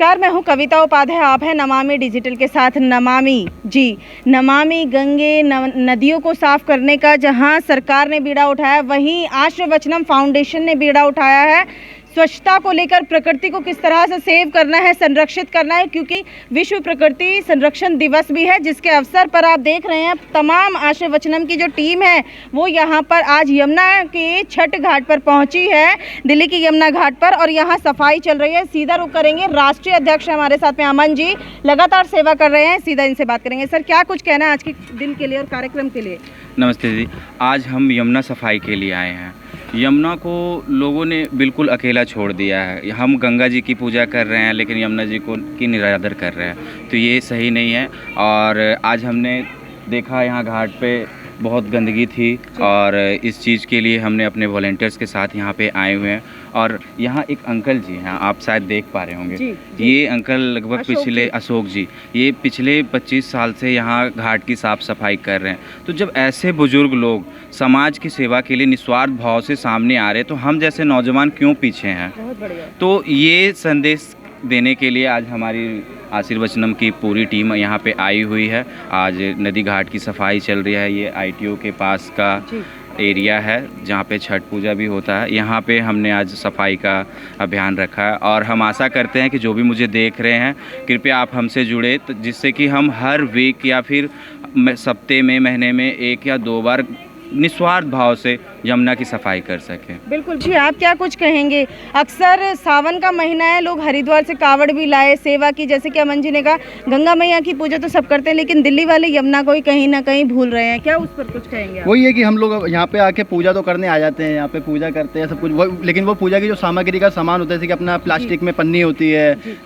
नमस्कार, मैं हूं कविता उपाध्याय। आप हैं नमामि डिजिटल के साथ। नमामि गंगे नदियों को साफ करने का जहां सरकार ने बीड़ा उठाया, वहीं आश्रवचनम फाउंडेशन ने बीड़ा उठाया है स्वच्छता को लेकर। प्रकृति को किस तरह से सेव करना है, संरक्षित करना है, क्योंकि विश्व प्रकृति संरक्षण दिवस भी है, जिसके अवसर पर आप देख रहे हैं तमाम आश्रवचनम की जो टीम है वो यहाँ पर आज यमुना के छठ घाट पर पहुंची है, दिल्ली की यमुना घाट पर, और यहाँ सफाई चल रही है। सीधा रुख करेंगे, राष्ट्रीय अध्यक्ष हमारे साथ में अमन जी लगातार सेवा कर रहे हैं, सीधा इनसे बात करेंगे। सर, क्या कुछ कहना है आज के दिन के लिए और कार्यक्रम के लिए? नमस्ते जी। आज हम यमुना सफाई के लिए आए हैं। यमुना को लोगों ने बिल्कुल अकेला छोड़ दिया है। हम गंगा जी की पूजा कर रहे हैं लेकिन यमुना जी को की निरादर कर रहे हैं, तो ये सही नहीं है। और आज हमने देखा यहाँ घाट पे बहुत गंदगी थी और इस चीज़ के लिए हमने अपने वॉलंटियर्स के साथ यहाँ पे आए हुए हैं। और यहाँ एक अंकल जी हैं, आप शायद देख पा रहे होंगे। ये अंकल लगभग अशोक जी ये पिछले 25 साल से यहाँ घाट की साफ़ सफाई कर रहे हैं। तो जब ऐसे बुजुर्ग लोग समाज की सेवा के लिए निस्वार्थ भाव से सामने आ रहे हैं, तो हम जैसे नौजवान क्यों पीछे हैं? बहुत बढ़िया। तो ये संदेश देने के लिए आज हमारी आशीर्वचनम की पूरी टीम यहाँ पे आई हुई है। आज नदी घाट की सफाई चल रही है। ये ITO के पास का एरिया है जहाँ पे छठ पूजा भी होता है। यहाँ पे हमने आज सफाई का अभियान रखा है और हम आशा करते हैं कि जो भी मुझे देख रहे हैं, कृपया आप हमसे जुड़े, तो जिससे कि हम हर वीक या फिर हफ्ते में, महीने में 1 या 2 बार निस्वार्थ भाव से यमुना की सफाई कर सकें। बिल्कुल जी, आप क्या कुछ कहेंगे? अक्सर सावन का महीना है, लोग हरिद्वार से कावड़ भी लाए, सेवा की, जैसे कि अमन जी ने कहा गंगा मैया की पूजा तो सब करते हैं, लेकिन दिल्ली वाले यमुना को ही कहीं ना कहीं भूल रहे हैं। क्या उस पर कुछ कहेंगे? वही है कि हम लोग यहाँ पे आके पूजा तो करने आ जाते हैं, यहाँ पे पूजा करते हैं सब कुछ, लेकिन वो पूजा की जो सामग्री का सामान होता है, जैसे कि अपना प्लास्टिक में पन्नी होती है,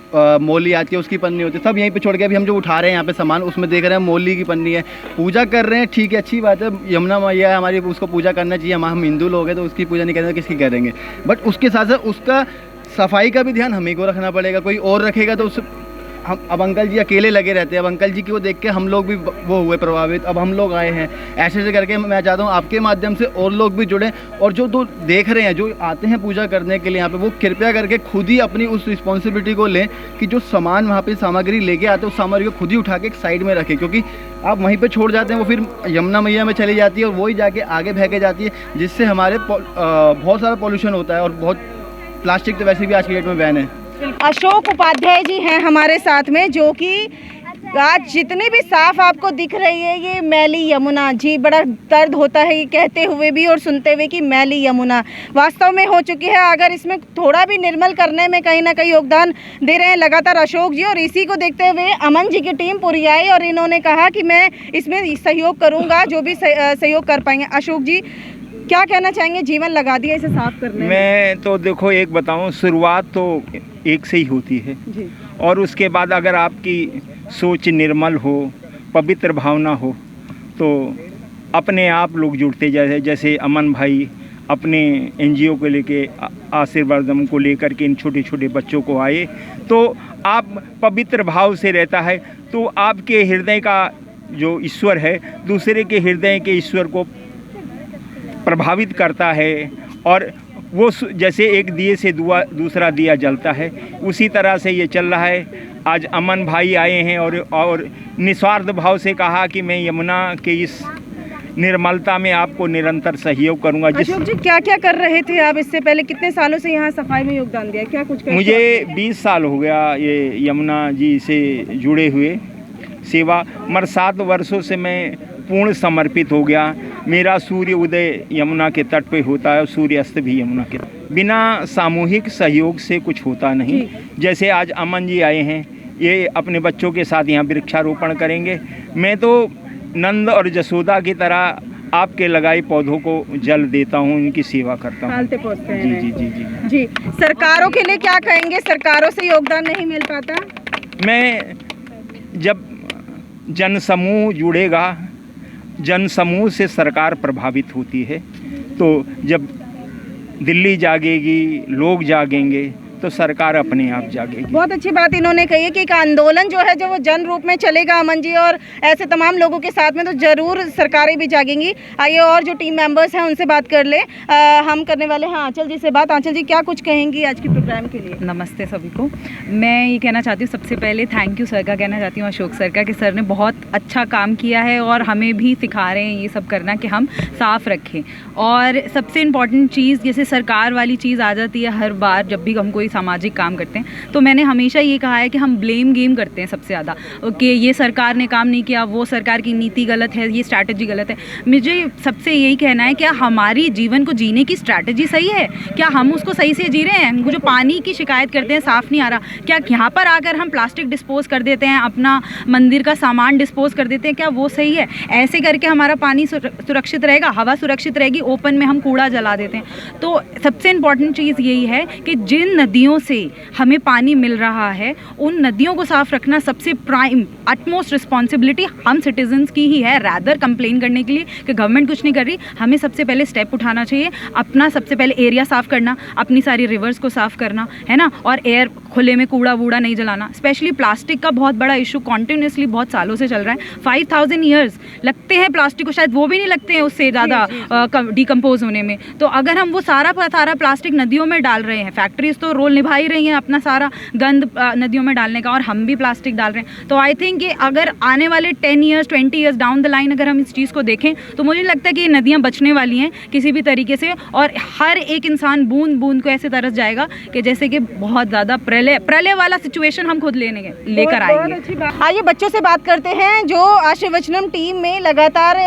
मोली आती है उसकी पन्नी होती है, सब यहीं पे छोड़ के अभी हम जो उठा रहे हैं यहाँ पे सामान, उसमें देख रहे हैं मोली की पन्नी है। पूजा कर रहे हैं, ठीक है, अच्छी बात है, यमुना मैया हमारी, उसको पूजा करना चाहिए। हम हिंदू लोग हैं तो उसकी पूजा नहीं करेंगे तो किसकी करेंगे? बट उसके साथ साथ उसका सफाई का भी ध्यान हमें को रखना पड़ेगा। कोई और रखेगा तो उस हम, अब अंकल जी अकेले लगे रहते हैं। अब अंकल जी की वो देख के हम लोग भी वो हुए प्रभावित, अब हम लोग आए हैं। ऐसे करके मैं चाहता हूँ आपके माध्यम से और लोग भी जुड़ें, और जो तो देख रहे हैं, जो आते हैं पूजा करने के लिए यहाँ पे, वो कृपया करके खुद ही अपनी उस रिस्पॉन्सिबिलिटी को लें कि जो सामान वहाँ पे सामग्री लेके आते हैं उस सामग्री को खुद ही उठा के एक साइड में रखें, क्योंकि आप वहीं पर छोड़ जाते हैं, वो फिर यमुना मैया में चली जाती है और वही जाके आगे फेंके जाती है, जिससे हमारे बहुत सारा पॉल्यूशन होता है। और बहुत प्लास्टिक तो वैसे भी आज की डेट में बैन है। अशोक उपाध्याय जी हैं हमारे साथ में, जो कि आज जितनी भी साफ आपको दिख रही है ये मैली यमुना जी, बड़ा दर्द होता है ये कहते हुए भी और सुनते हुए कि मैली यमुना वास्तव में हो चुकी है। अगर इसमें थोड़ा भी निर्मल करने में कहीं ना कहीं योगदान दे रहे हैं लगातार अशोक जी, और इसी को देखते हुए अमन जी की टीम पूरी आई और इन्होंने कहा कि मैं इसमें सहयोग करूँगा, जो भी सहयोग कर पाएंगे। अशोक जी, क्या कहना चाहेंगे? जीवन लगा दिया इसे साफ करने मैं तो देखो एक बताऊं, शुरुआत तो एक से ही होती है जी। और उसके बाद अगर आपकी सोच निर्मल हो, पवित्र भावना हो, तो अपने आप लोग जुड़ते जाए। जैसे अमन भाई अपने NGO को लेके, आशीर्वादम को लेकर के इन छोटे छोटे बच्चों को आए, तो आप पवित्र भाव से रहता है, तो आपके हृदय का जो ईश्वर है दूसरे के हृदय के ईश्वर को प्रभावित करता है। और वो जैसे एक दिए से दूसरा दिया जलता है, उसी तरह से ये चल रहा है। आज अमन भाई आए हैं और निस्वार्थ भाव से कहा कि मैं यमुना के इस निर्मलता में आपको निरंतर सहयोग करूंगा। अशोक जी, क्या क्या कर रहे थे आप इससे पहले? कितने सालों से यहाँ सफाई में योगदान दिया? क्या कुछ मुझे 20 साल हो गया ये यमुना जी से जुड़े हुए सेवा, मगर 7 वर्षों से मैं पूर्ण समर्पित हो गया। मेरा सूर्य उदय यमुना के तट पे होता है और सूर्य अस्त भी यमुना के। बिना सामूहिक सहयोग से कुछ होता नहीं। जैसे आज अमन जी आए हैं, ये अपने बच्चों के साथ यहाँ वृक्षारोपण करेंगे। मैं तो नंद और जसोदा की तरह आपके लगाए पौधों को जल देता हूँ, उनकी सेवा करता हूँ। जी जी जी जी जी। सरकारों के लिए क्या कहेंगे? सरकारों से योगदान नहीं मिल पाता? मैं जब जनसमूह जुड़ेगा, जनसमूह से सरकार प्रभावित होती है, तो जब दिल्ली जागेगी, लोग जागेंगे, तो सरकार अपने आप जागेगी। बहुत अच्छी बात इन्होंने कही है कि एक आंदोलन जो है जो वो जन रूप में चलेगा अमन जी, और ऐसे तमाम लोगों के साथ में तो जरूर सरकारें भी जागेंगी। आइए और जो टीम मेंबर्स हैं उनसे बात कर ले। हम करने वाले हैं आंचल जी से बात। आंचल जी, क्या कुछ कहेंगी आज के प्रोग्राम के लिए? नमस्ते सभी को। मैं ये कहना चाहती हूँ, सबसे पहले थैंक यू सर का कहना चाहती हूँ, अशोक सर का, कि सर ने बहुत अच्छा काम किया है और हमें भी सिखा रहे हैं ये सब करना कि हम साफ़ रखें। और सबसे इम्पॉर्टेंट चीज़, जैसे सरकार वाली चीज़ आ जाती है हर बार जब भी हम कोई सामाजिक काम करते हैं, तो मैंने हमेशा ये कहा है कि हम ब्लेम गेम करते हैं सबसे ज़्यादा, कि ये सरकार ने काम नहीं किया, वो सरकार की नीति गलत है, ये स्ट्रैटेजी गलत है। मुझे सबसे यही कहना है, क्या हमारी जीवन को जीने की स्ट्रैटेजी सही है? क्या हम उसको सही से जी रहे हैं? वो जो पानी की शिकायत करते हैं साफ़ नहीं आ रहा, क्या यहाँ पर आकर हम प्लास्टिक डिस्पोज़ कर देते हैं, अपना मंदिर का सामान डिस्पोज़ कर देते हैं, क्या वो सही है? ऐसे करके हमारा पानी सुरक्षित रहेगा, हवा सुरक्षित रहेगी? ओपन में हम कूड़ा जला देते हैं। तो सबसे इम्पॉर्टेंट चीज़ यही है कि जिन नदियों से हमें पानी मिल रहा है उन नदियों को साफ़ रखना सबसे प्राइम अटमोस्ट रिस्पॉन्सिबिलिटी हम सिटीजन्स की ही है। रैदर कंप्लेन करने के लिए कि गवर्नमेंट कुछ नहीं कर रही, हमें सबसे पहले स्टेप उठाना चाहिए, अपना सबसे पहले एरिया साफ़ करना, अपनी सारी रिवर्स को साफ़ करना है ना, और एयर खुले में कूड़ा वूड़ा नहीं जलाना। स्पेशली प्लास्टिक का बहुत बड़ा इशू कॉन्टिन्यूसली बहुत सालों से चल रहा है। 5000 ईयर्स लगते हैं प्लास्टिक को, शायद वो भी नहीं लगते हैं उससे ज़्यादा डिकम्पोज होने में। तो अगर हम वो सारा प्लास्टिक नदियों में डाल रहे हैं, फैक्ट्रीज तो रोल निभा ही रही हैं अपना सारा गंद नदियों में डालने का, और हम भी प्लास्टिक डाल रहे हैं। तो आई थिंक कि अगर आने वाले 10 years 20 years down the line अगर हम इस चीज़ को देखें तो मुझे लगता है कि ये नदियाँ बचने वाली हैं किसी भी तरीके से, और हर एक इंसान बूंद बूंद को ऐसे तरस जाएगा कि जैसे कि बहुत ज़्यादा प्रलय वाला सिचुएशन हम खुद लेकर आएंगे। आइए बच्चों से बात करते हैं जो आशीर्वचनम टीम में लगातार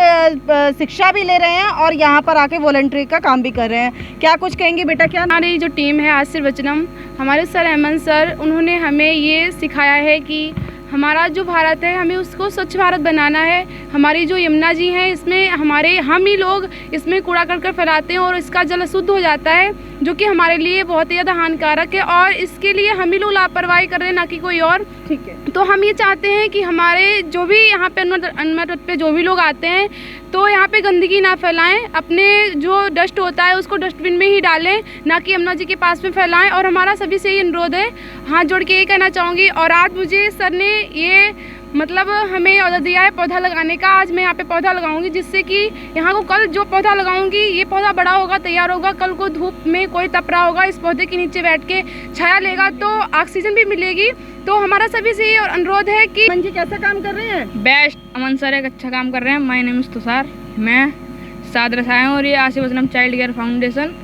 शिक्षा भी ले रहे हैं और यहाँ पर आके वॉलंटियरिंग का काम भी कर रहे हैं। क्या कुछ कहेंगे बेटा? क्या हमारी जो टीम है आशीर्वचनम, हमारे सर अहमद सर, उन्होंने हमें ये सिखाया है कि हमारा जो भारत है हमें उसको स्वच्छ भारत बनाना है। हमारी जो यमुना जी हैं इसमें हम ही लोग इसमें कूड़ा करकट फैलाते हैं और इसका जल अशुद्ध हो जाता है, जो कि हमारे लिए बहुत ही ज़्यादा हानिकारक है, और इसके लिए हम ही लोग लापरवाही कर रहे हैं, ना कि कोई और। ठीक है। तो हम ये चाहते हैं कि हमारे जो भी यहाँ पे अनमत पे जो भी लोग आते हैं तो यहाँ पे गंदगी ना फैलाएं, अपने जो डस्ट होता है उसको डस्टबिन में ही डालें, ना कि यमुना जी के पास में फैलाएं। और हमारा सभी से ये अनुरोध है, हाथ जोड़ के ये कहना चाहूँगी। और आज मुझे सर ने ये मतलब हमें ऑर्डर दिया है पौधा लगाने का। आज मैं यहाँ पे पौधा लगाऊंगी, जिससे कि यहाँ को कल जो पौधा लगाऊंगी ये पौधा बड़ा होगा, तैयार होगा, कल को धूप में कोई तप रहा होगा, इस पौधे के नीचे बैठ के छाया लेगा तो ऑक्सीजन भी मिलेगी। तो हमारा सभी से ये अनुरोध है कि अमन जी कैसा काम कर रहे हैं? बेस्ट, अमन सर एक अच्छा काम कर रहे हैं। माय नेम इज तुषार, मैं सादर से आया हूँ और ये आशीर्वचनम चाइल्ड केयर फाउंडेशन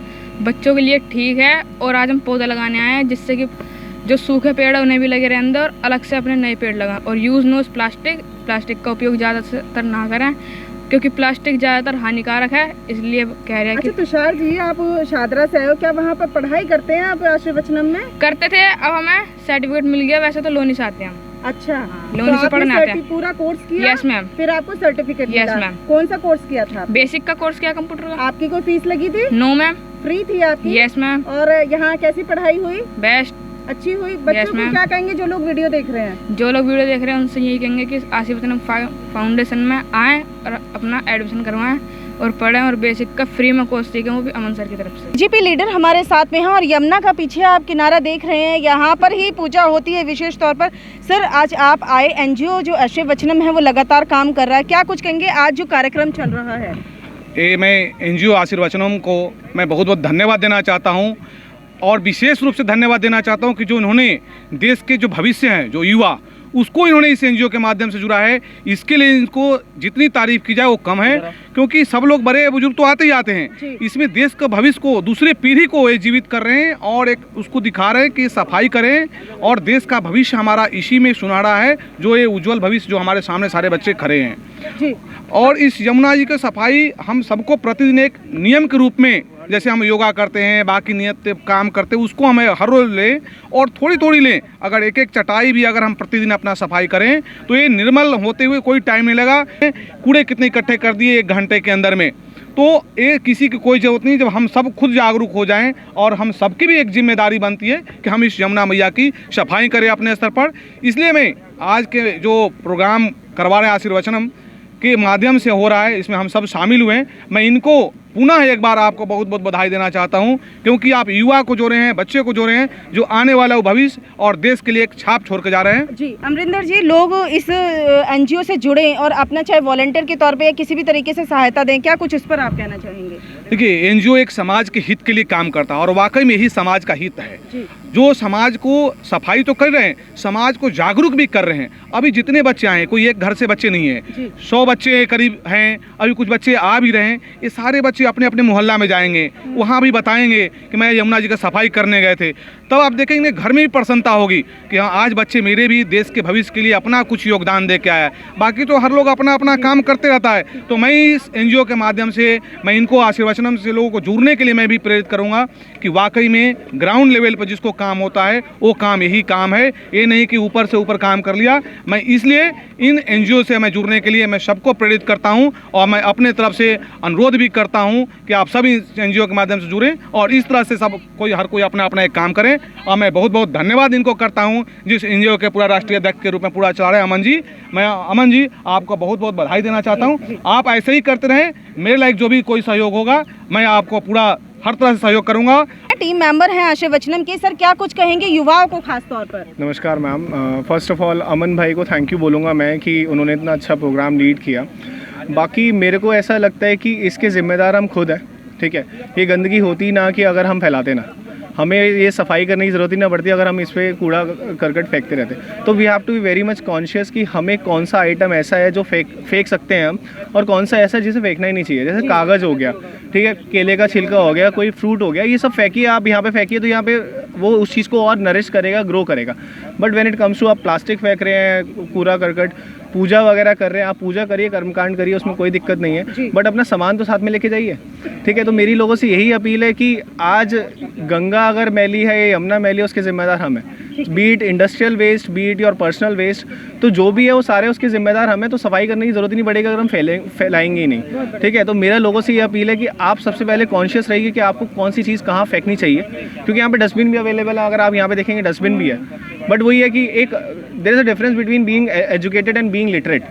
बच्चों के लिए ठीक है। और आज हम पौधा लगाने आए हैं जिससे कि जो सूखे पेड़ है उन्हें भी लगे रहे अंदर, अलग से अपने नए पेड़ लगाएं। और यूज़ नो प्लास्टिक का उपयोग ज़्यादातर ना करें, क्योंकि प्लास्टिक ज़्यादातर हानिकारक है, इसलिए कह रहे हैं कि। अच्छा तुषार जी, आप शादरा से आए हो, क्या वहाँ पर पढ़ाई करते हैं आप आशीर्वचनम में? करते थे, अब हमें सर्टिफिकेट मिल गया। वैसे तो लोनी से आते हैं हम। अच्छा, लोनी से पढ़ने आते हैं। पूरा कोर्स किया? Yes ma'am. फिर आपको सर्टिफिकेट मिला? Yes ma'am. कौन सा कोर्स किया था? बेसिक का कोर्स किया कंप्यूटर का। आपकी कोई फीस लगी थी? No ma'am. फ्री थी आपकी? Yes ma'am. और यहाँ कैसी पढ़ाई हुई? बेस्ट, अच्छी हुई। बच्चों को क्या कहेंगे जो लोग वीडियो देख रहे हैं? जो लोग वीडियो देख रहे हैं उनसे यही कहेंगे कि आशीर्वचनम फाउंडेशन में आएँ और अपना एडमिशन करवाएं और पढ़ें, और बेसिक का फ्री में कोर्स सीखें, वो भी अमन सर की तरफ से। जीपी लीडर हमारे साथ में हैं और यमुना का पीछे आप किनारा देख रहे हैं, यहाँ पर ही पूजा होती है विशेष तौर पर। सर आज आप आए, एनजीओ जो आशीर्वचनम है वो लगातार काम कर रहा है, क्या कुछ कहेंगे आज जो कार्यक्रम चल रहा है? मैं एनजीओ आशीर्वचनम को मैं बहुत बहुत धन्यवाद देना चाहता हूँ, और विशेष रूप से धन्यवाद देना चाहता हूँ कि जो उन्होंने देश के जो भविष्य हैं, जो युवा, उसको इन्होंने इस एनजीओ के माध्यम से जुड़ा है। इसके लिए इनको जितनी तारीफ की जाए वो कम है, क्योंकि सब लोग बड़े बुजुर्ग तो आते ही आते हैं, इसमें देश का भविष्य को, दूसरे पीढ़ी को ये जीवित कर रहे हैं और एक उसको दिखा रहे हैं कि सफाई करें, और देश का भविष्य हमारा इसी में सुनहरा है, जो ये उज्जवल भविष्य जो हमारे सामने सारे बच्चे खड़े हैं जी। और इस यमुना जी की सफाई हम सबको प्रतिदिन एक नियम के रूप में, जैसे हम योगा करते हैं, बाकी नियत काम करते हैं, उसको हमें हर रोज लें और थोड़ी थोड़ी लें। अगर एक एक चटाई भी अगर हम प्रतिदिन अपना सफाई करें तो ये निर्मल होते हुए कोई टाइम नहीं लगा। कूड़े कितने इकट्ठे कर दिए 1 घंटे के अंदर में, तो ये किसी की कोई ज़रूरत नहीं। जब हम सब खुद जागरूक हो जाएं, और हम सबकी भी एक जिम्मेदारी बनती है कि हम इस यमुना मैया की सफाई करें अपने स्तर पर। इसलिए मैं आज के जो प्रोग्राम करवा रहे हैं आशीर्वचनम के माध्यम से हो रहा है, इसमें हम सब शामिल हुए हैं। मैं इनको पुनः एक बार आपको बहुत बहुत बधाई देना चाहता हूं, क्योंकि आप युवा को जोड़े हैं, बच्चे को जोड़े हैं, जो आने वाला भविष्य और देश के लिए एक छाप छोड़ के जा रहे हैं। जी अमरिंदर जी, लोग इस एनजीओ से जुड़े और अपना चाहे वॉलंटियर के तौर पे या किसी भी तरीके से सहायता दें, क्या कुछ इस पर आप कहना चाहेंगे? देखिए, एनजीओ एक समाज के हित के लिए काम करता है और वाकई में यही समाज का हित है। जी। जो समाज को सफाई तो कर रहे हैं, समाज को जागरूक भी कर रहे हैं। अभी जितने बच्चे आए, कोई एक घर से बच्चे नहीं है, 100 बच्चे करीब हैं, अभी कुछ बच्चे आ भी रहे हैं। ये सारे बच्चे अपने अपने मोहल्ला में जाएंगे, वहाँ भी बताएंगे कि मैं यमुना जी का सफाई करने गए थे। तब आप देखेंगे घर में भी प्रसन्नता होगी कि हाँ, आज बच्चे मेरे भी देश के भविष्य के लिए अपना कुछ योगदान दे के आया। बाकी तो हर लोग अपना अपना काम करते रहता है। तो मैं इस एनजीओ के माध्यम से मैं इनको आशीर्वचनम से लोगों को जुड़ने के लिए मैं भी प्रेरित करूँगा कि वाकई में ग्राउंड लेवल पर जिसको काम होता है वो काम यही काम है, ये नहीं कि ऊपर से ऊपर काम कर लिया। मैं इसलिए इन एनजीओ से मैं जुड़ने के लिए मैं सबको प्रेरित करता हूं और मैं अपने तरफ से अनुरोध भी करता हूं कि आप सभी एनजीओ के माध्यम से जुड़ें और इस तरह से सब हर कोई अपना अपना एक काम करें। और मैं बहुत बहुत धन्यवाद इनको करता हूं जिस एनजीओ के पूरा राष्ट्रीय अध्यक्ष के रूप में पूरा चला रहे हैं अमन जी। मैं अमन जी आपको बहुत बहुत बधाई देना चाहता हूँ। आप ऐसे ही करते रहें, मेरे लायक जो भी कोई सहयोग होगा मैं आपको पूरा हर तरह से सहयोग करूंगा। टीम मेंबर हैं आशीर्वचनम के, सर क्या कुछ कहेंगे युवाओं को खास तौर पर? नमस्कार मैम, फर्स्ट ऑफ ऑल अमन भाई को थैंक यू बोलूँगा मैं कि उन्होंने इतना अच्छा प्रोग्राम लीड किया। बाकी मेरे को ऐसा लगता है कि इसके ज़िम्मेदार हम खुद हैं, ठीक है। ये गंदगी होती ना कि अगर हम फैलाते ना, हमें ये सफाई करने की ज़रूरत ही ना पड़ती अगर हम इस पर कूड़ा करकट फेंकते रहते। तो we have to be very much conscious कि हमें कौन सा आइटम ऐसा है जो फेंक सकते हैं हम और कौन सा ऐसा है जिसे फेंकना ही नहीं चाहिए। जैसे कागज़ हो गया, ठीक है, केले का छिलका हो गया, कोई फ्रूट हो गया, ये सब फेंकिए आप यहाँ पे फेंकिए तो यहाँ पे वो उस चीज़ को और नरिश करेगा, ग्रो करेगा। But when it comes to आप प्लास्टिक फेंक रहे हैं, कूड़ा करकट, पूजा वगैरह कर रहे हैं, आप पूजा करिए, कर्मकांड करिए, उसमें कोई दिक्कत नहीं है, बट अपना सामान तो साथ में लेके जाइए, ठीक है। तो मेरी लोगों से यही अपील है कि आज गंगा अगर मैली है, यमुना मैली है, उसके ज़िम्मेदार हम हैं। बीट इंडस्ट्रियल वेस्ट, बीट और पर्सनल वेस्ट, तो जो भी है वो सारे उसके ज़िम्मेदार हमें। तो सफाई करने की ज़रूरत ही नहीं पड़ेगी अगर हम फैलाएंगे ही नहीं, ठीक है। तो मेरा लोगों से ये अपील है कि आप सबसे पहले कॉन्शियस रहिए कि आपको कौन सी चीज़ कहाँ फेंकनी चाहिए, क्योंकि यहाँ पे डस्टबिन भी अवेलेबल है। अगर आप यहाँ पे देखेंगे डस्टबिन भी है, बट वही है कि एक there is a difference between being educated and being literate.